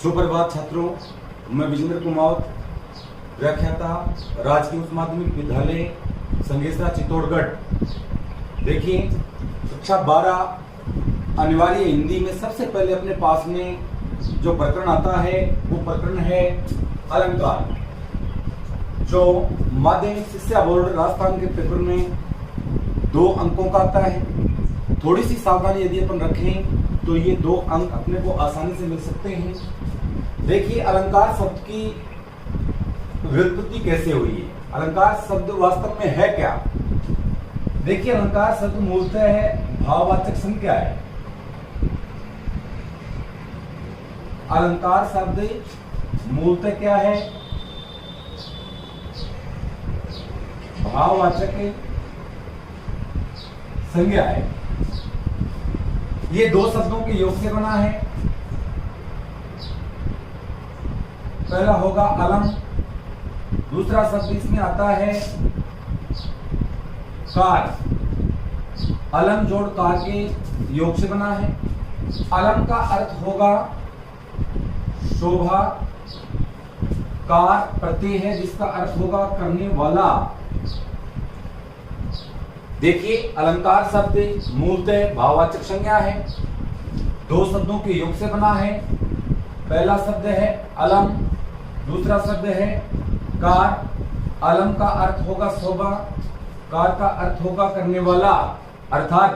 सुप्रभात छात्रों, मैं विजेंद्र कुमार, व्याख्याता, राजकीय उच्च माध्यमिक विद्यालय संगेसरा चित्तौड़गढ़। देखिए, कक्षा 12 अनिवार्य हिंदी में सबसे पहले अपने पास में जो प्रकरण आता है वो प्रकरण है अलंकार, जो माध्यमिक शिक्षा बोर्ड राजस्थान के पेपर में 2 अंकों का आता है। थोड़ी सी सावधानी यदि अपन रखें तो ये 2 अंक अपने को आसानी से मिल सकते हैं। देखिए, अलंकार शब्द की व्युत्पत्ति कैसे हुई है, अलंकार शब्द वास्तव में है क्या। देखिए, अलंकार शब्द मूलतः है भाववाचक संज्ञा है। अलंकार शब्द मूलतः क्या है, भाववाचक संज्ञा है। ये 2 शब्दों के योग से बना है। पहला होगा अलम, दूसरा शब्द इसमें आता है कार। अलम जोड़ कार के योग से बना है। अलम का अर्थ होगा शोभा, कार प्रत्यय है जिसका अर्थ होगा करने वाला। देखिए, अलंकार शब्द मूलतः भाववाचक संज्ञा है, 2 शब्दों के योग से बना है। पहला शब्द है अलम, दूसरा शब्द है कार। अलम का अर्थ होगा शोभा, कार का अर्थ होगा करने वाला। अर्थात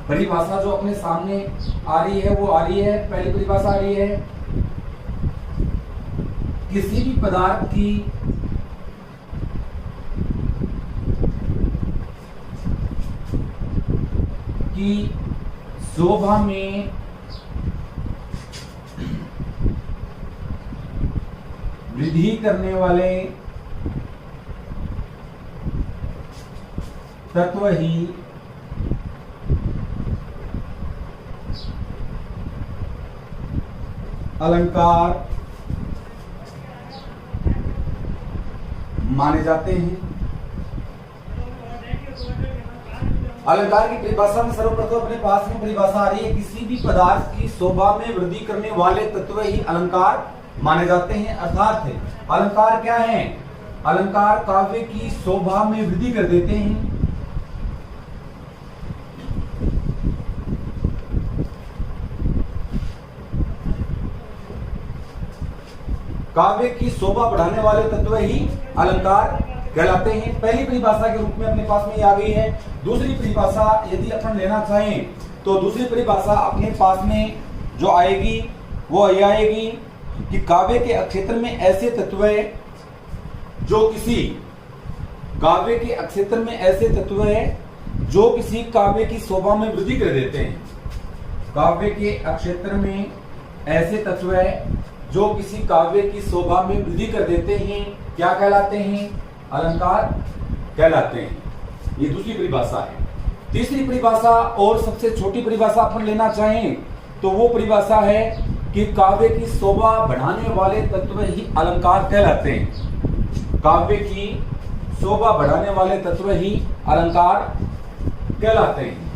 परिभाषा जो अपने सामने आ रही है वो आ रही है। पहली परिभाषा आ रही है, किसी भी पदार्थ की शोभा में वृद्धि करने वाले तत्व ही अलंकार माने जाते हैं। अलंकार की परिभाषा में सर्वप्रथम अपने पास में परिभाषा आ रही है, किसी भी पदार्थ की शोभा में वृद्धि करने वाले तत्व ही अलंकार माने जाते हैं। अर्थात अलंकार क्या है, अलंकार काव्य की शोभा में वृद्धि कर देते हैं। काव्य की शोभा बढ़ाने वाले तत्व ही अलंकार कहलाते हैं। पहली परिभाषा के रूप में अपने पास में आ गई है। दूसरी परिभाषा यदि अपन लेना चाहें तो दूसरी परिभाषा अपने पास में जो आएगी वो ये आएगी कि काव्य के क्षेत्र में ऐसे तत्व है जो किसी काव्य के क्षेत्र में ऐसे तत्व है जो किसी काव्य की शोभा में वृद्धि कर देते हैं। काव्य के क्षेत्र में ऐसे तत्व है जो किसी काव्य की शोभा में वृद्धि कर देते हैं, क्या कहलाते हैं, अलंकार कहलाते हैं। ये दूसरी परिभाषा है। तीसरी परिभाषा और सबसे छोटी परिभाषा अपन लेना चाहें तो वो परिभाषा है कि काव्य की शोभा बढ़ाने वाले तत्व ही अलंकार कहलाते हैं। काव्य की शोभा बढ़ाने वाले तत्व ही अलंकार कहलाते हैं।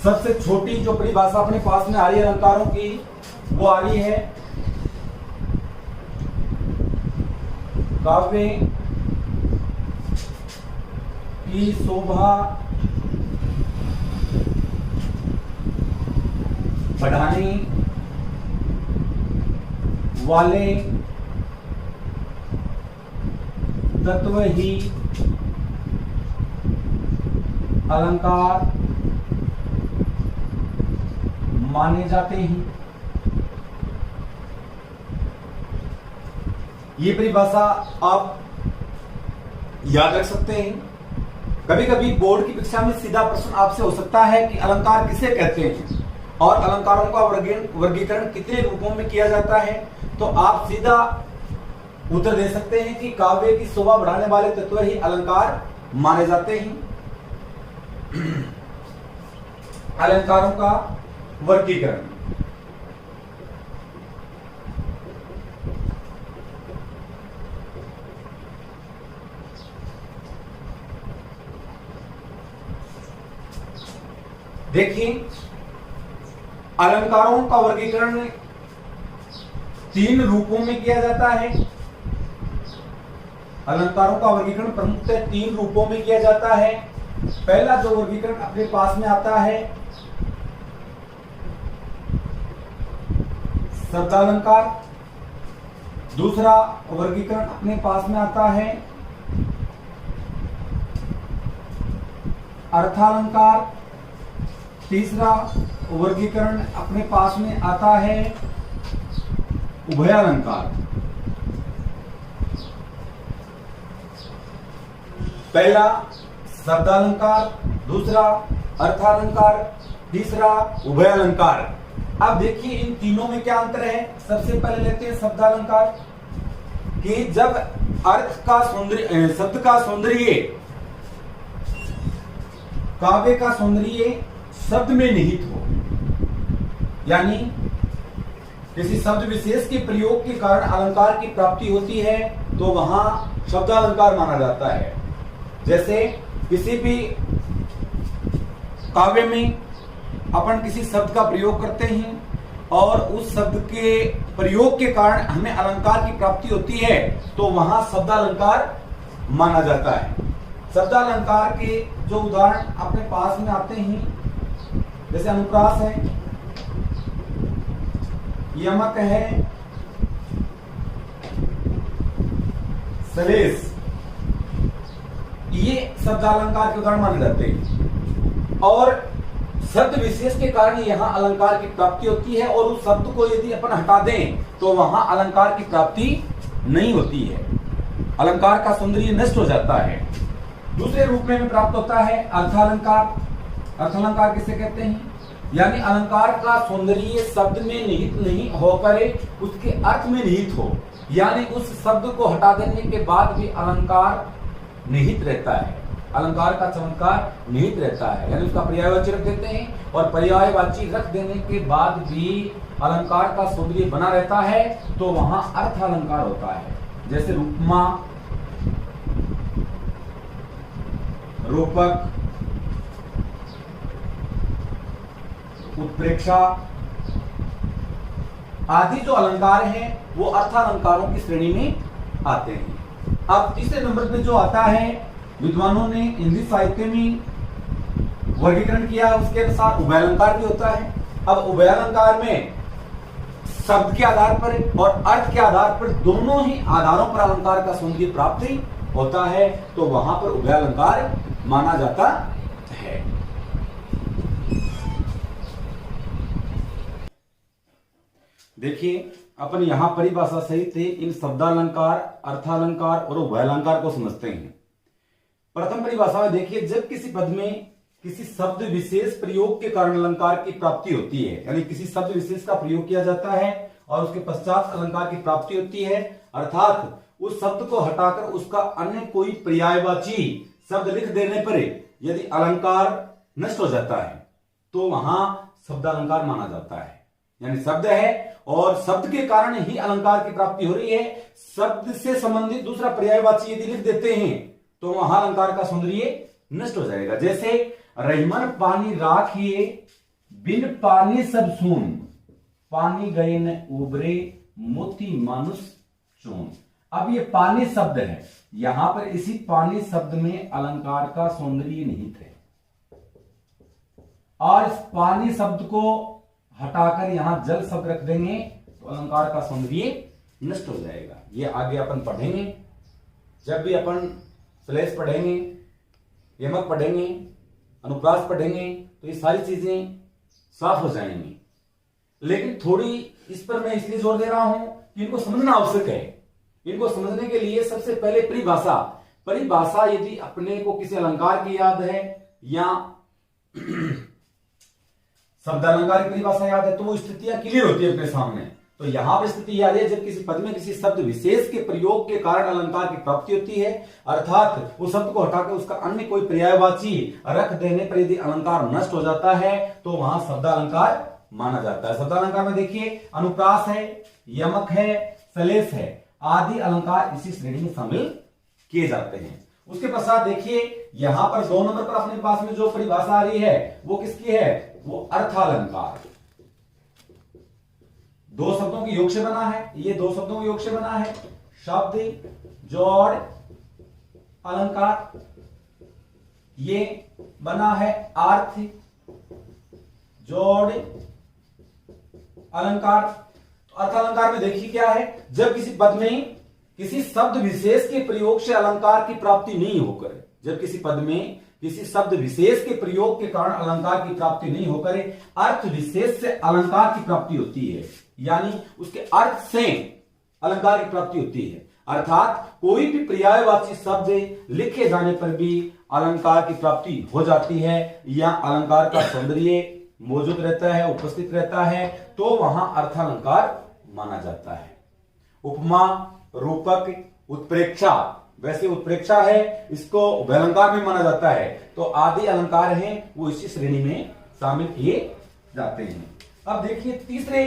सबसे छोटी जो परिभाषा अपने पास में आ रही है अलंकारों की वो आ रही है, काव्य की शोभा बढ़ाने वाले तत्व ही अलंकार माने जाते हैं। ये परिभाषा आप याद रख सकते हैं। कभी कभी बोर्ड की परीक्षा में सीधा प्रश्न आपसे हो सकता है कि अलंकार किसे कहते हैं और अलंकारों का वर्गीकरण कितने रूपों में किया जाता है, तो आप सीधा उत्तर दे सकते हैं कि काव्य की शोभा बढ़ाने वाले तत्व ही अलंकार माने जाते हैं। अलंकारों का वर्गीकरण, देखिए, अलंकारों का वर्गीकरण 3 रूपों में किया जाता है। अलंकारों का वर्गीकरण प्रमुखतः 3 रूपों में किया जाता है। पहला जो वर्गीकरण अपने पास में आता है शब्दालंकार, दूसरा वर्गीकरण अपने पास में आता है अर्थालंकार, तीसरा वर्गीकरण अपने पास में आता है उभयालंकार। पहला शब्दालंकार, दूसरा अर्थालंकार, तीसरा उभयालंकार। अब देखिए इन तीनों में क्या अंतर है। सबसे पहले लेते हैं शब्दालंकार कि जब अर्थ का सौंदर्य, शब्द का सौंदर्य, काव्य का सौंदर्य शब्द में निहित हो, यानी किसी शब्द विशेष के प्रयोग के कारण अलंकार की प्राप्ति होती है, तो वहां शब्दालंकार माना जाता है। जैसे किसी भी काव्य में अपन किसी शब्द का प्रयोग करते हैं और उस शब्द के प्रयोग के कारण हमें अलंकार की प्राप्ति होती है, तो वहां शब्दालंकार माना जाता है। शब्दालंकार के जो उदाहरण अपने पास में आते हैं, जैसे अनुप्रास है, यमक है, सलेस, ये शब्दालंकार के उदाहरण माने जाते हैं। और शब्द विशेष के कारण यहां अलंकार की प्राप्ति होती है, और उस शब्द को यदि अपन हटा दें तो वहां अलंकार की प्राप्ति नहीं होती है, अलंकार का सौंदर्य नष्ट हो जाता है। दूसरे रूप में प्राप्त होता है अर्थालंकार। अर्थालंकार किसे कहते हैं? यानी अलंकार का सौंदर्य शब्द में निहित नहीं होकर उसके अर्थ में निहित हो, यानी उस शब्द को हटा देने के बाद भी अलंकार निहित रहता है, अलंकार का चमत्कार निहित रहता है, यानी उसका पर्यायवाची रख देते हैं और पर्यायवाची रख देने के बाद भी अलंकार का सौंदर्य बना रहता है, तो वहां अर्थालंकार होता है। जैसे रूपमा, रूपक, उत्प्रेक्षा आदि जो अलंकार हैं वो अर्थालंकारों की श्रेणी में आते हैं। अब तीसरे नंबर पे जो आता है, विद्वानों ने हिंदी साहित्य में वर्गीकरण किया, उसके अनुसार उभयालंकार भी होता है। अब उभयालंकार में शब्द के आधार पर और अर्थ के आधार पर, दोनों ही आधारों पर अलंकार का सौंदर्य प्राप्ति होता है, तो वहां पर उभयालंकार माना जाता है। देखिए, अपन यहां परिभाषा सहित इन शब्दालंकार, अर्थालंकार और उभयालंकार को समझते हैं। प्रथम परिभाषा में देखिए, जब किसी पद में किसी शब्द विशेष प्रयोग के कारण अलंकार की प्राप्ति होती है, यानी किसी शब्द विशेष का प्रयोग किया जाता है और उसके पश्चात अलंकार की प्राप्ति होती है, अर्थात उस शब्द को हटाकर उसका अन्य कोई पर्यायवाची शब्द लिख देने पर यदि अलंकार नष्ट हो जाता है, तो वहां शब्दालंकार माना जाता है। यानी शब्द है और शब्द के कारण ही अलंकार की प्राप्ति हो रही है, शब्द से संबंधित दूसरा पर्यायवाची यदि लिख देते हैं तो वहां अलंकार का सौंदर्य नष्ट हो जाएगा। जैसे रहीमन पानी राखिए, बिन पानी सब सून, पानी गए न उबरे, मोती मानुष चून। अब ये पानी शब्द है, यहां पर इसी पानी शब्द में अलंकार का सौंदर्य निहित है, और इस पानी शब्द को हटाकर यहां जल शब्द रख देंगे तो अलंकार का सौंदर्य नष्ट हो जाएगा। ये आगे अपन पढ़ेंगे, जब भी अपन श्लेष पढ़ेंगे, यमक पढ़ेंगे, अनुप्रास पढ़ेंगे, तो ये सारी चीजें साफ हो जाएंगी। लेकिन थोड़ी इस पर मैं इसलिए जोर दे रहा हूं कि इनको समझना आवश्यक है। इनको समझने के लिए सबसे पहले परिभाषा, परिभाषा यदि अपने को किसी अलंकार की याद है या शब्दालंकार की परिभाषा याद है, तो वो स्थितियां क्लियर होती है अपने सामने। तो यहां पर स्थिति याद है, जब किसी पद में किसी शब्द विशेष के प्रयोग के कारण अलंकार की प्राप्ति होती है, अर्थात उस शब्द को हटाकर उसका अन्य कोई पर्यायवाची रख देने पर यदि अलंकार नष्ट हो जाता है, तो वहां शब्दालंकार माना जाता है। शब्दालंकार में देखिए, अनुप्रास है, यमक है, सलेस है, आदि अलंकार इसी श्रेणी में शामिल किए जाते हैं। उसके पश्चात देखिए, यहां पर 2 नंबर पर अपने पास में जो परिभाषा आ रही है वो किसकी है? वो अर्थालंकार। दो शब्दों के योग से बना है, ये दो शब्दों के योग से बना है, शब्द जोड़ अलंकार। ये बना है अर्थ जोड़ अलंकार। तो अर्थ अलंकार में देखिए क्या है, जब किसी पद में किसी शब्द विशेष के प्रयोग से अलंकार की प्राप्ति नहीं होकर, जब किसी पद में किसी शब्द विशेष के प्रयोग के कारण अलंकार की प्राप्ति नहीं होकर अर्थ विशेष से अलंकार की प्राप्ति होती है, यानी उसके अर्थ से अलंकार की प्राप्ति होती है। अर्थात कोई भी पर्यायवाची शब्द लिखे जाने पर भी अलंकार की प्राप्ति हो जाती है, या अलंकार का सौंदर्य मौजूद रहता है, उपस्थित रहता है, तो वहां अर्थालंकार माना जाता है। उपमा, रूपक, उत्प्रेक्षा, वैसे उत्प्रेक्षा है, इसको उभयलंकार में माना जाता है, तो आदि अलंकार हैं वो इसी श्रेणी में शामिल किए जाते हैं। अब देखिए तीसरे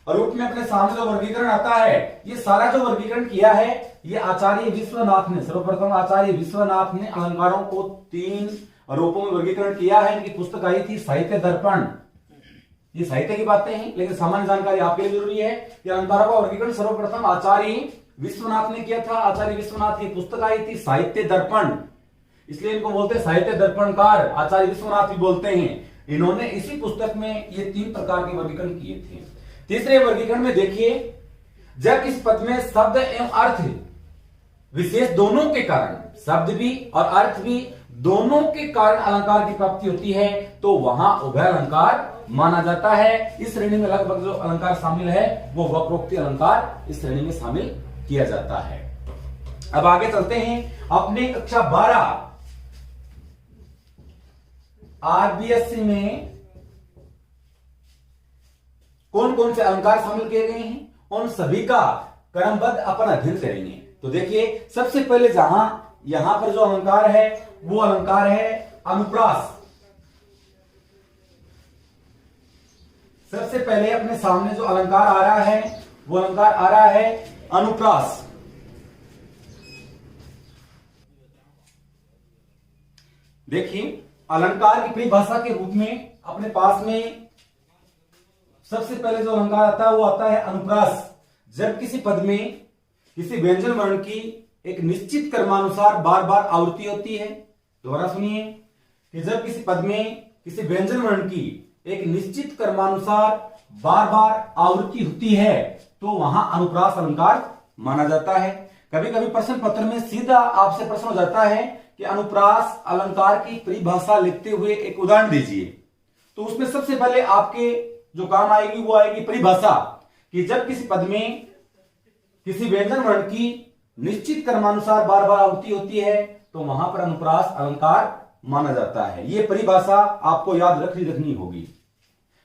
रूप में अपने सामने जो वर्गीकरण आता है, ये सारा जो वर्गीकरण किया है ये आचार्य विश्वनाथ ने, सर्वप्रथम आचार्य विश्वनाथ ने अलंकारों को 3 रूपों में वर्गीकरण किया है। इनकी पुस्तक आई थी साहित्य दर्पण। ये साहित्य की बातें हैं, लेकिन सामान्य जानकारी आपके लिए जरूरी है कि अलंकारों का वर्गीकरण सर्वप्रथम आचार्य विश्वनाथ ने किया था। आचार्य विश्वनाथ की पुस्तक आई थी साहित्य दर्पण, इसलिए इनको बोलते हैं साहित्य दर्पणकार, आचार्य विश्वनाथ भी बोलते हैं। इन्होंने इसी पुस्तक में ये 3 प्रकार के वर्गीकरण किए थे। तीसरे वर्गीकरण में देखिए, जब इस पद में शब्द एवं अर्थ विशेष दोनों के कारण, शब्द भी और अर्थ भी दोनों के कारण अलंकार की प्राप्ति होती है, तो वहां उभय अलंकार माना जाता है। इस श्रेणी में लगभग जो अलंकार शामिल है वो वक्रोक्ति अलंकार इस श्रेणी में शामिल किया जाता है। अब आगे चलते हैं, अपने कक्षा 12 आरबीएससी में कौन कौन से अलंकार शामिल किए गए हैं, उन सभी का क्रमबद्ध अपन अध्ययन करेंगे। तो देखिए, सबसे पहले यहां पर जो अलंकार है वो अलंकार है अनुप्रास। सबसे पहले अपने सामने जो अलंकार आ रहा है वो अलंकार आ रहा है अनुप्रास। देखिए, अलंकार की परिभाषा के रूप में अपने पास में सबसे पहले जो अलंकार आता है वो आता है अनुप्रास। जब किसी पद में किसी व्यंजन वर्ण की एक निश्चित क्रमानुसार बार बार आवृत्ति होती है, दोबारा सुनिए, कि जब किसी पद में किसी व्यंजन वर्ण की एक निश्चित क्रमानुसार बार बार आवृत्ति होती है, तो वहां अनुप्रास अलंकार माना जाता है। कभी कभी प्रश्न पत्र में सीधा आपसे प्रश्न हो जाता है कि अनुप्रास अलंकार की परिभाषा लिखते हुए एक उदाहरण दीजिए। तो उसमें सबसे पहले आपके जो काम आएगी वो आएगी परिभाषा, कि जब किसी पद में किसी व्यंजन वर्ण की निश्चित क्रमानुसार बार बार आवृत्ति होती है, तो वहां पर अनुप्रास अलंकार माना जाता है। ये परिभाषा आपको याद रखनी होगी।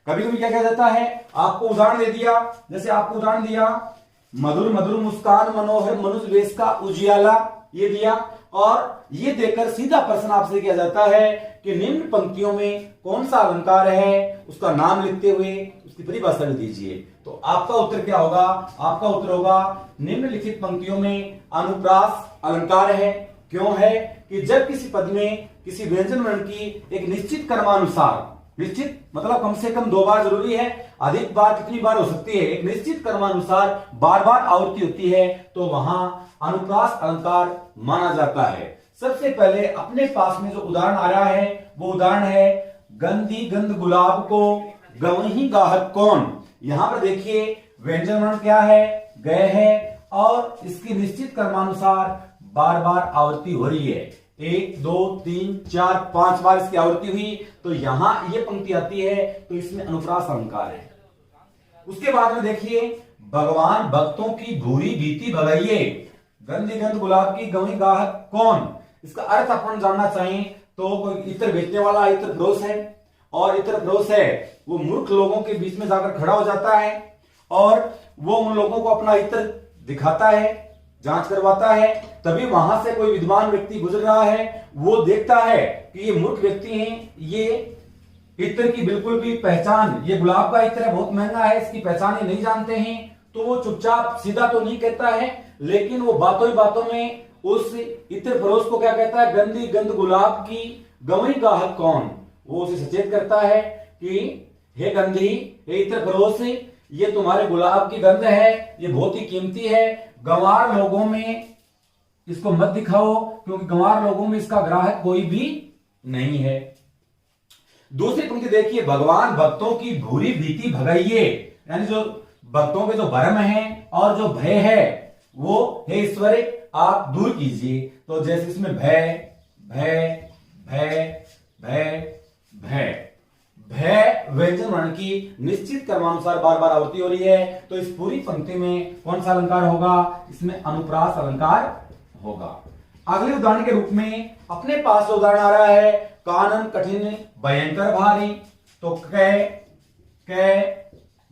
कभी कभी क्या कहा जाता है, आपको उदाहरण दे दिया, जैसे आपको उदाहरण दिया मधुर मधुर मुस्कान मनोहर मनुज वेश का उजियाला, ये दिया, और ये देकर सीधा प्रश्न आपसे किया जाता है कि निम्न पंक्तियों में कौन सा अलंकार है, उसका नाम लिखते हुए उसकी परिभाषा भी दीजिए। तो आपका उत्तर क्या होगा? आपका उत्तर होगा निम्नलिखित पंक्तियों में अनुप्रास अलंकार है। क्यों है? कि जब किसी पद में किसी व्यंजन वर्ण की एक निश्चित क्रमानुसार, निश्चित मतलब कम से कम 2 बार जरूरी है, अधिक बार कितनी बार हो सकती है, एक निश्चित क्रमानुसार बार बार आवृत्ति होती है, तो वहां अनुप्रास अलंकार माना जाता है। सबसे पहले अपने पास में जो उदाहरण आ रहा है वो उदाहरण है गंदी गंध गुलाब को गवहीं गाहक कौन। यहां पर देखिए व्यंजन वर्ण क्या है, गए है, और इसकी निश्चित क्रमानुसार बार बार आवृत्ति हो रही है। 1 2 3 4 5 बार इसकी आवृत्ति हुई, तो यहां ये पंक्ति आती है, तो इसमें अनुप्रास अलंकार है। उसके बाद में देखिए भगवान भक्तों की भूरी भीति भगाइए, गंदी गंध गुलाब की गवहीं गाहक कौन। इसका अर्थ अपन जानना चाहें तो कोई इत्र बेचने वाला इत्र फरोश है, और इत्र फरोश है वो मूर्ख लोगों के बीच में जाकर खड़ा हो जाता है और वो उन लोगों को अपना इत्र दिखाता है, जांच करवाता है। तभी वहां से कोई विद्वान व्यक्ति गुजर रहा है, वो देखता है कि ये मूर्ख व्यक्ति हैं, ये इत्र की बिल्कुल भी पहचान, ये गुलाब का इत्र है, बहुत महंगा है, इसकी पहचान ये नहीं जानते हैं। तो वो चुपचाप सीधा तो नहीं कहता है, लेकिन वो बातों ही बातों में उस इत्र फरोश को क्या कहता है, गंदी गंध गुलाब की गवहीं गाहक कौन। वो उसे सचेत करता है कि हे गंधी, हे इत्र फरोश, ये तुम्हारे गुलाब की गंध है, ये बहुत ही कीमती है, गंवार लोगों में इसको मत दिखाओ, क्योंकि गंवार लोगों में इसका ग्राहक कोई भी नहीं है। दूसरी पंक्ति देखिए, भगवान भक्तों की भूरी भीति भगाइए, यानी जो भक्तों के जो भ्रम है और जो भय है वो हे ईश्वर आप दूर कीजिए। तो जैसे इसमें भय भय भय भय भय भय व्यंजन वर्ण की निश्चित क्रमानुसार बार बार आवृत्ति हो रही है, तो इस पूरी पंक्ति में कौन सा अलंकार होगा? इसमें अनुप्रास अलंकार होगा। अगले उदाहरण के रूप में अपने पास उदाहरण आ रहा है, कानन कठिन भयंकर भारी, तो क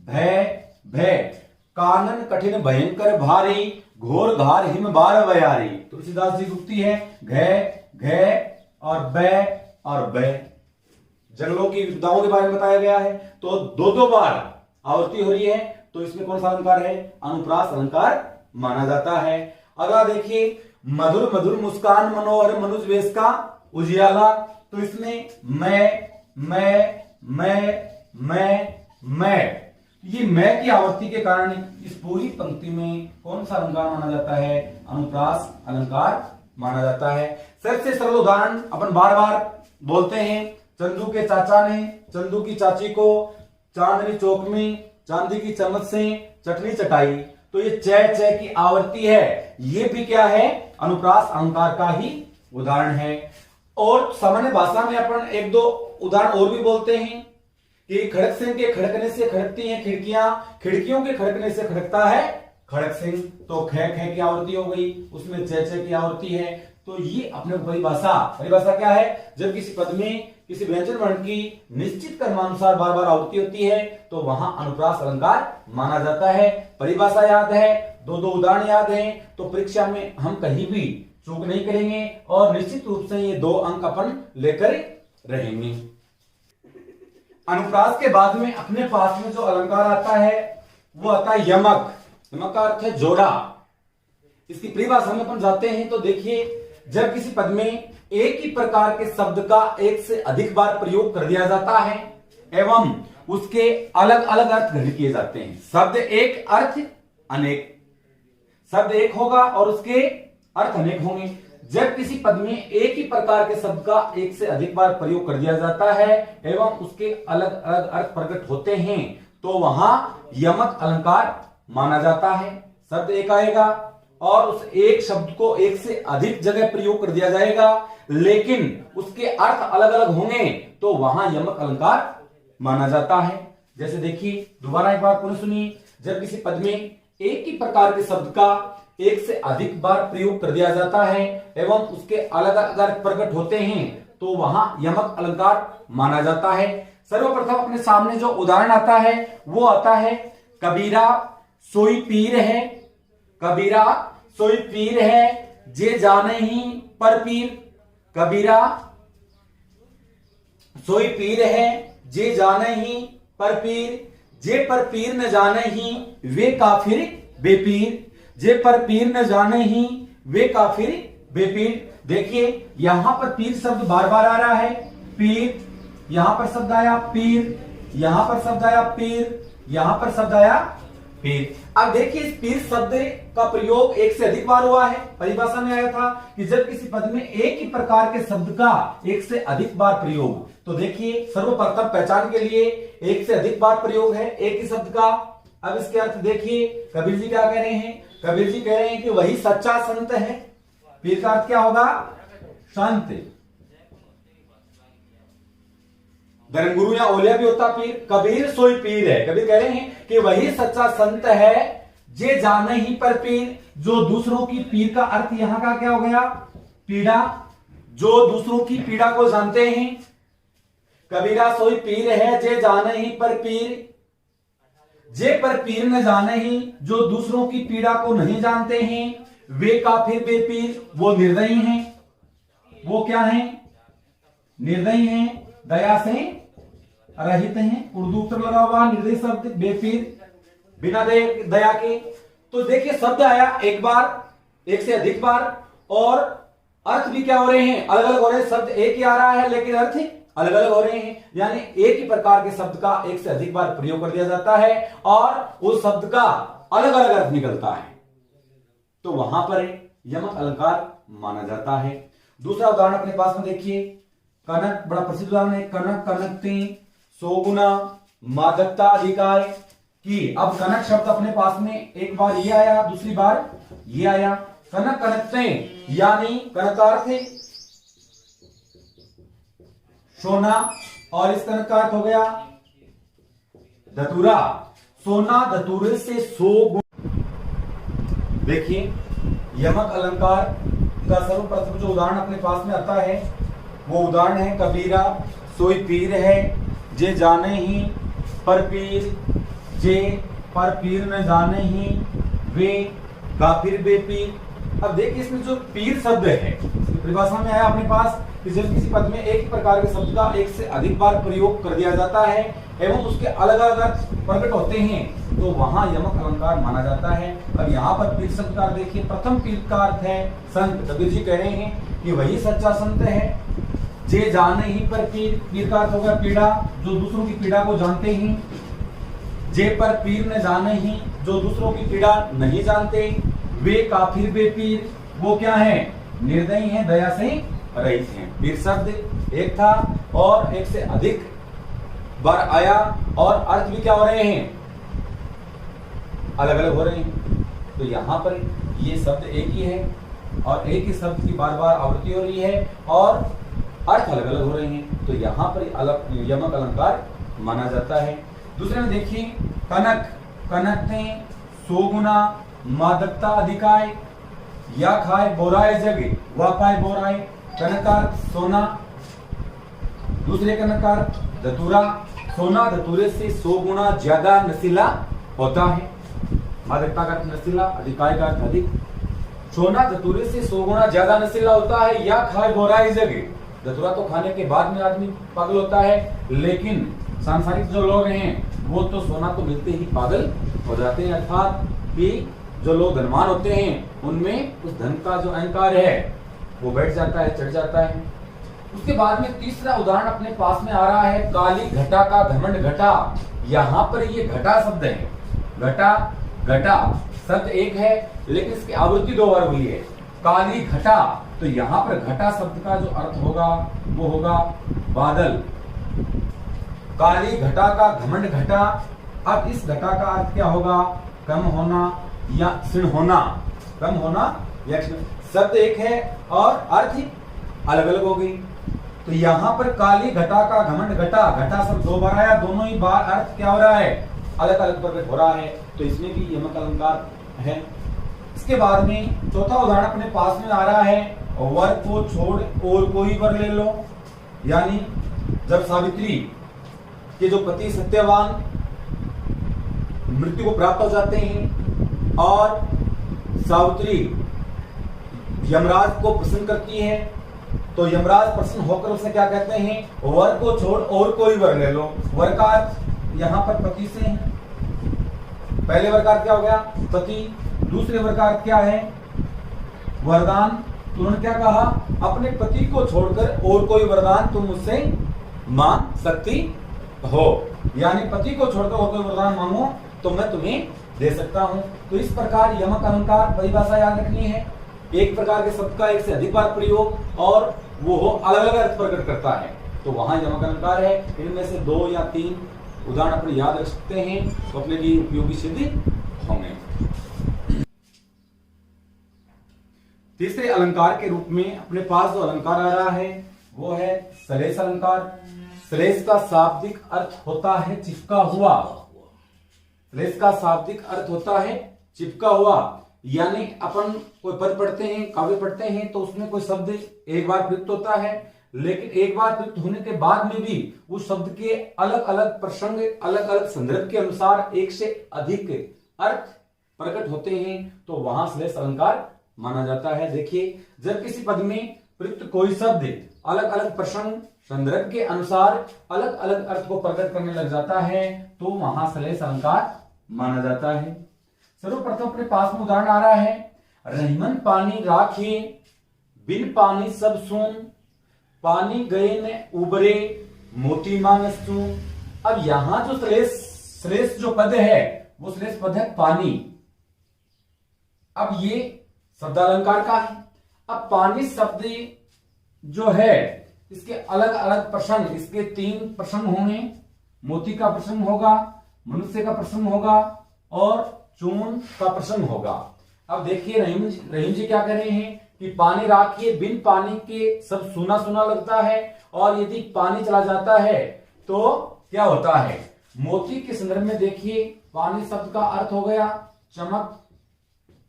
भय भय, कानन कठिन भयंकर भारी, घोर घार हिम बार बयारी। तुलसीदास जी की उक्ति है, घ और बै और बै, जंगलों की विपदाओं के बारे में बताया गया है, तो दो बार आवृत्ति हो रही है, तो इसमें कौन सा अलंकार है? अनुप्रास अलंकार माना जाता है। अगला देखिए, मधुर मधुर मुस्कान मनोहर मनुज वेश का उजियाला, तो इसमें मैं ये मैं की आवृत्ति के कारण इस पूरी पंक्ति में कौन सा अलंकार माना जाता है? अनुप्रास अलंकार माना जाता है। सबसे सरल उदाहरण अपन बार बार बोलते हैं, चंदू के चाचा ने चंदू की चाची को चांदनी चौक में चांदी की चम्मच से चटनी चटाई, तो ये च की आवृत्ति है, ये भी क्या है? अनुप्रास अलंकार का ही उदाहरण है। और सामान्य भाषा में अपन एक दो उदाहरण और भी बोलते हैं कि खड़क सिंह के खड़कने से खड़कती हैं खिड़कियां, खिड़कियों के खड़कने से खड़कता है खड़क सिंह, तो ख की आवृत्ति हो गई, उसमें च की आवृत्ति है। तो ये अपने परिभाषा क्या है? जब किसी पद में किसी व्यंजन वर्ण की निश्चित क्रमानुसार बार बार आवृत्ति होती है, तो वहां अनुप्रास अलंकार माना जाता है। परिभाषा याद है, दो उदाहरण याद हैं, तो परीक्षा में हम कहीं भी चूक नहीं करेंगे और निश्चित रूप से ये 2 अंक अपन लेकर रहेंगे। अनुप्रास के बाद में अपने पास में जो अलंकार आता है वो आता है यमक। यमक का अर्थ है जोड़ा। इसकी परिभाषा में अपन जाते हैं तो देखिए, जब किसी पद में एक ही प्रकार के शब्द का एक से अधिक बार प्रयोग कर दिया जाता है एवं उसके अलग अलग अर्थ ग्रहण किए जाते हैं। शब्द एक अर्थ अनेक, शब्द एक होगा और उसके अर्थ अनेक होंगे। जब किसी पद में एक ही प्रकार के शब्द का एक से अधिक बार प्रयोग कर दिया जाता है एवं उसके अलग अलग अर्थ प्रकट होते हैं, तो वहां यमक अलंकार माना जाता है। शब्द एक आएगा और उस एक शब्द को एक से अधिक जगह प्रयोग कर दिया जाएगा, लेकिन उसके अर्थ अलग अलग होंगे, तो वहां यमक अलंकार माना जाता है। जैसे देखिए, दोबारा एक बार पुनः सुनिए, जब किसी पद में एक ही प्रकार के शब्द का एक से अधिक बार प्रयोग कर दिया जाता है एवं उसके अलग अलग अर्थ प्रकट होते हैं, तो वहां यमक अलंकार माना जाता है। सर्वप्रथम अपने सामने जो उदाहरण आता है वो आता है, कबीरा सोई पीर है, कबीरा सोई पीर है, जे जाने ही पर पीर। कबीरा सोई पीर है, जे जाने ही पर पीर, जे पर पीर न जाने ही वे काफिर बेपीर, जे पर पीर न जाने ही वे काफिर बेपीर। देखिए, यहां पर पीर शब्द बार बार आ रहा है, पीर, यहां पर शब्द आया पीर, यहां पर शब्द आया पीर, यहां पर शब्द आया पीर। अब देखिए, इस पीर शब्द का प्रयोग एक से अधिक बार हुआ है। परिभाषा में आया था कि जब किसी पद में एक ही प्रकार के शब्द का एक से अधिक बार प्रयोग, तो देखिए सर्वप्रथम पहचान के लिए एक से अधिक बार प्रयोग है एक ही शब्द का। अब इसके अर्थ देखिए, कबीर जी क्या कह रहे हैं? कबीर जी कह रहे हैं कि वही सच्चा संत है। पीर का अर्थ क्या होगा? संत। धर्मगुरु या ओलिया भी होता पीर। कबीर सोई पीर है। कबीर कह रहे हैं कि वही सच्चा संत है, जे जाने ही पर पीर, जो दूसरों की पीर का अर्थ यहां का क्या हो गया? पीड़ा, जो दूसरों की पीड़ा को जानते हैं। कबीरा सोई पीर है, जे जाने ही पर पीर, जे पर पीर न जाने ही, जो दूसरों की पीड़ा को नहीं जानते हैं, वे काफिर बेपीर, वो निर्दयी हैं। वो क्या हैं? निर्दयी हैं, दया से रहित हैं। उर्दू उत्तर लगा हुआ निर्दयी शब्द, बेपीर बिना दया के। तो देखिए, शब्द आया एक बार, एक से अधिक बार, और अर्थ भी क्या हो रहे हैं? अलग अलग हो रहे हैं। शब्द एक ही आ रहा है लेकिन अर्थ अलग अलग हो रहे हैं, यानी एक ही प्रकार के शब्द का एक से अधिक बार प्रयोग कर दिया जाता है और उस शब्द का अलग अलग अर्थ निकलता है, तो वहां पर यमक अलंकार माना जाता है। दूसरा उदाहरण अपने पास में देखिए, कनक, बड़ा प्रसिद्ध उदाहरण है, कनक कनकते सोगुना मादकता अधिकार की। अब कनक शब्द अपने पास में एक बार ये आया, दूसरी बार ये आया। कनक कनकते यानी कनक का अर्थ है सोना, और इस कनक का अर्थ हो गया धतूरा। सोना धतूरे से 100 गुना। देखिए यमक अलंकार का सर्वप्रथम जो उदाहरण अपने पास में आता है वो उदाहरण है, कबीरा सोई पीर है जे जाने ही पर पीर, जे पर पीर न जाने ही वे काफिर बेपीर। अब देखिए इसमें जो पीर शब्द है परिभाषा में आया अपने पास कि जब किसी पद में एक प्रकार के शब्द का एक से अधिक बार प्रयोग कर दिया जाता है एवं उसके अलग अलग अर्थ प्रकट होते हैं तो वहां यमक अलंकार माना जाता है। अब यहाँ पर पीर शब्द का देखिए, प्रथम पीर का अर्थ है संत। कबीर जी कह रहे हैं कि वही सच्चा संत है जे जाने ही पर पीर। पीर का अर्थ होगा पीड़ा, जो दूसरों की पीड़ा को जानते हैं। जे पर पीर न जाने ही, जो दूसरों की पीड़ा नहीं जानते। वे काफिर बेपीर, वो क्या है, निर्दयी हैं, दया से रहित हैं। पीर शब्द एक था और एक से अधिक बार आया और अर्थ भी क्या हो रहे हैं, अलग अलग हो रहे हैं। तो यहाँ पर ये शब्द एक ही है और एक ही शब्द की बार बार आवृत्ति हो रही है और अर्थ अलग अलग हो रहे हैं, तो यहाँ पर अलग यमक अलंकार माना जाता है। दूसरे में देखिए, कनक कनकते सोगुना मादकता अधिकाय, या खाए बोराए जग वा पाए बोराए। कनकार सोना, दूसरे कनकार धतूरा। सोना धतूरे से 100 गुना ज्यादा नशीला होता है। मादकता का नशीला, अधिकाय का अधिक। सोना धतूरे से 100 गुना ज्यादा नशीला होता है। या खाए बोराए जग, धतूरा तो खाने के बाद में आदमी पागल होता है, लेकिन सांसारिक जो लोग हैं वो तो सोना तो मिलते ही पागल हो जाते हैं, अर्थात कि जो लोग धनवान होते हैं उनमें उस धन का जो अहंकार है वो बैठ जाता है, चढ़ जाता है। उसके बाद में तीसरा उदाहरण अपने पास में आ रहा है, काली घटा का घमंड घटा। यहाँ पर ये घटा शब्द है, घटा घटा शब्द एक है लेकिन इसकी आवृत्ति 2 बार हुई है, काली घटा। तो यहाँ पर घटा शब्द का जो अर्थ होगा वो होगा बादल। काली घटा का घमंड घटा। अब इस घटा का अर्थ क्या होगा, कम होना या क्षीण होना। कम होना या क्षीण, शब्द एक है और अर्थ ही अलग अलग हो गई। तो यहाँ पर काली घटा का घमंड घटा, घटा शब्द 2 बार आया, दोनों ही बार अर्थ क्या हो रहा है, अलग अलग प्रकट हो रहा है, तो इसमें भी यमक अलंकार है। इसके बाद में चौथा उदाहरण अपने पास में आ रहा है, वर को छोड़ और कोई वर ले लो। यानी जब सावित्री के जो पति सत्यवान मृत्यु को प्राप्त हो जाते हैं और सावित्री यमराज को प्रसन्न करती है, तो यमराज प्रसन्न होकर उसे क्या कहते हैं, वर को छोड़ और कोई वर ले लो। वर का अर्थ यहाँ पर पति से है। पहले वर का अर्थ क्या हो गया, पति। दूसरे वर का अर्थ क्या है, वरदान। तो उन्होंने क्या कहा, अपने पति को छोड़कर और कोई वरदान तुम मुझसे मांग सकती हो। यानी पति को छोड़कर और कोई वरदान मांगो तो मैं तुम्हें दे सकता हूं। तो इस प्रकार यमक अलंकार परिभाषा याद रखनी है, एक प्रकार के शब्द का एक से अधिक बार प्रयोग और वो अलग अलग अर्थ प्रकट करता है, तो वहां यमक अलंकार है। इनमें से 2 या 3 उदाहरण अपने याद रख सकते हैं तो अपने लिए उपयोगी सिद्ध होंगे। तीसरे अलंकार के रूप में अपने पास जो अलंकार आ रहा है वो है श्लेष अलंकार। श्लेष का शाब्दिक अर्थ होता है चिपका हुआ। श्लेष का शाब्दिक अर्थ होता है चिपका हुआ, यानी अपन कोई पद पढ़ते हैं, काव्य पढ़ते हैं तो उसमें कोई शब्द एक बार प्रयुक्त होता है, लेकिन एक बार प्रयुक्त होने के बाद में भी उस शब्द के अलग अलग प्रसंग, अलग अलग संदर्भ के अनुसार एक से अधिक अर्थ प्रकट होते हैं, तो वहां श्लेष अलंकार माना जाता है। देखिए, जब किसी पद में प्रयुक्त कोई शब्द अलग अलग प्रसंग, संदर्भ के अनुसार अलग अलग अर्थ को प्रकट करने लग जाता है तो वहां श्लेष अलंकार माना जाता है। सर्वप्रथम अपने पास में उदाहरण आ रहा है, रहीमन पानी राखे बिन पानी सब सून, पानी गए न उबरे मोती मानस चू। अब यहां जो श्लेष जो पद है वो श्लेष पद है पानी। अब ये शब्दालंकार का है। अब पानी शब्द जो है इसके अलग अलग प्रसंग, इसके 3 प्रसंग होंगे। मोती का प्रसंग होगा, मनुष्य का प्रसंग होगा और चून का प्रसंग होगा। अब देखिए रहीम जी क्या कह रहे हैं कि पानी राखिए, बिन पानी के सब सूना सूना लगता है, और यदि पानी चला जाता है तो क्या होता है। मोती के संदर्भ में देखिए, पानी शब्द का अर्थ हो गया चमक।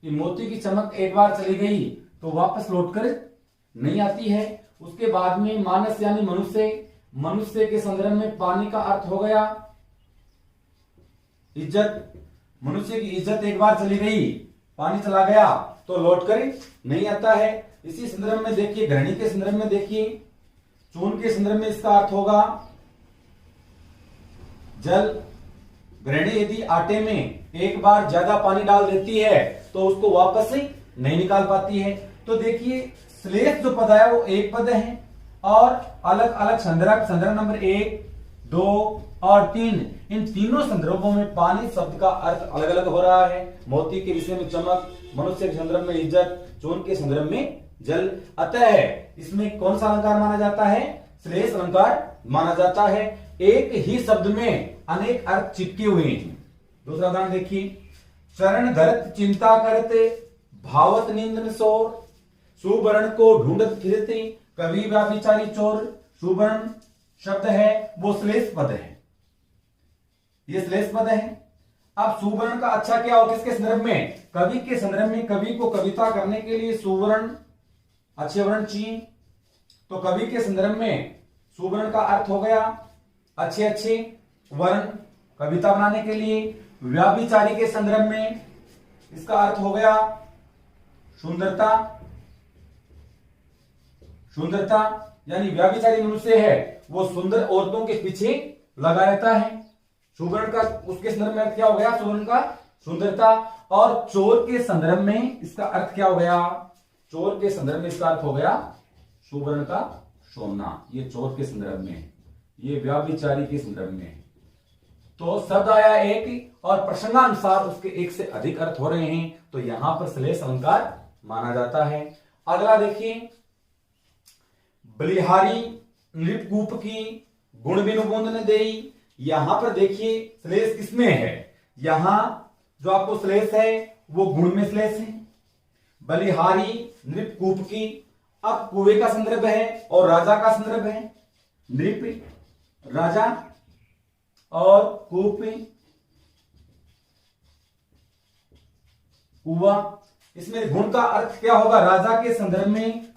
कि मोती की चमक एक बार चली गई तो वापस लौटकर नहीं आती है। उसके बाद में मानस यानी मनुष्य, मनुष्य के संदर्भ में पानी का अर्थ हो गया इज्जत। मनुष्य की इज्जत एक बार चली गई, पानी चला गया तो लौटकर नहीं आता है। इसी संदर्भ में देखिए, घृणी के संदर्भ में देखिए, चून के संदर्भ में इसका अर्थ होगा जल। घृणी यदि आटे में एक बार ज्यादा पानी डाल देती है तो उसको वापस से नहीं निकाल पाती है। तो देखिए श्लेष जो पद है वो एक पद है और अलग अलग संदर्भ नंबर 1, 2 और 3, इन तीनों संदर्भों में पानी शब्द का अर्थ अलग अलग हो रहा है। मोती के विषय में चमक, मनुष्य के संदर्भ में इज्जत, चून के संदर्भ में जल। अतः इसमें कौन सा अलंकार माना जाता है? श्लेष अलंकार माना जाता है। एक ही शब्द में अनेक अर्थ चिपके हुए हैं। दूसरा उदाहरण देखिए, चरण धरत चिंता करते, भावत निंदन शोर, सुवर्ण को ढूंढत फिरते, कवि व्याभिचारी चोर। सुवर्ण शब्द है वो श्लेष पद है, ये श्लेष पद है। अब सुवर्ण का अच्छा क्या हो, किसके संदर्भ में? कवि के संदर्भ में। कवि को कविता करने के लिए सुवर्ण, अच्छे वर्ण चाहिए। तो कवि के संदर्भ में सुवर्ण का अर्थ हो गया अच्छे अच्छे वर्ण कविता बनाने के लिए। व्याभिचारी के संदर्भ में इसका अर्थ हो गया सुंदरता। सुंदरता यानी व्याभिचारी मनुष्य है वो सुंदर औरतों के पीछे लगा रहता है। सुवर्ण का उसके संदर्भ में क्या हो गया? सुवर्ण का सुंदरता। और चोर के संदर्भ में इसका अर्थ क्या हो गया? चोर के संदर्भ में इसका अर्थ हो गया सुवर्ण का सोना। ये चोर के संदर्भ में, ये व्याभिचारी के संदर्भ में। तो शब्द आया एक और प्रसंगानुसार उसके एक से अधिक अर्थ हो रहे हैं, तो यहां पर श्लेष अलंकार माना जाता है। अगला देखिए, बलिहारी नृपकूप की गुण बिनु बूंद न देई। यहां पर देखिए श्लेष किसमें है? यहां जो आपको श्लेष है वो गुण में श्लेष है। बलिहारी नृपकूप की, अब कुएं का संदर्भ है और राजा का संदर्भ है। नृप राजा और कूप कुआ। इसमें गुण का अर्थ क्या होगा? राजा के संदर्भ में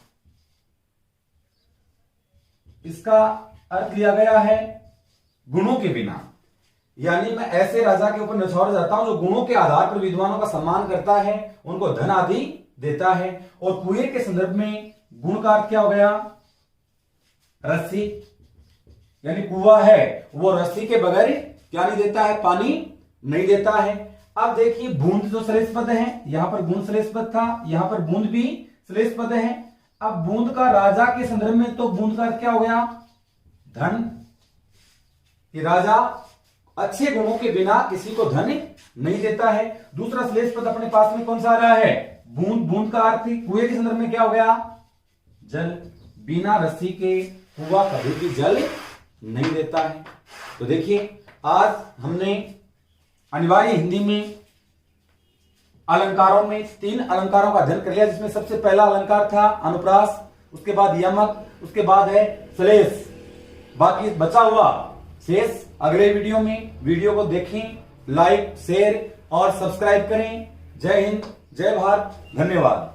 इसका अर्थ लिया गया है गुणों के बिना, यानी मैं ऐसे राजा के ऊपर निछावर जाता हूं जो गुणों के आधार पर विद्वानों का सम्मान करता है, उनको धन आदि देता है। और कुएं के संदर्भ में गुण का अर्थ क्या हो गया? रस्सी, यानी कुआं है वो रस्सी के बगैर क्या नहीं देता है? पानी नहीं देता है। अब देखिए बूंद जो श्लेष पद है, यहां पर गुण श्लेष पद था, यहां पर बूंद भी श्लेष पद है। अब बूंद का राजा के संदर्भ में, तो बूंद का अर्थ क्या हो गया? धन। ये राजा अच्छे गुणों के बिना किसी को धन नहीं देता है। दूसरा श्लेष पद अपने पास में कौन सा आ रहा है? बूंद। बूंद का अर्थ कुएं के संदर्भ में क्या हो गया? जल। बिना रस्सी के कुआं कभी भी जल नहीं देता है। तो देखिए आज हमने अनिवार्य हिंदी में अलंकारों में 3 अलंकारों का अध्ययन कर लिया, जिसमें सबसे पहला अलंकार था अनुप्रास, उसके बाद यमक, उसके बाद है श्लेष। बाकी बचा हुआ शेष अगले वीडियो में। वीडियो को देखें, लाइक, शेयर और सब्सक्राइब करें। जय हिंद, जय भारत, धन्यवाद।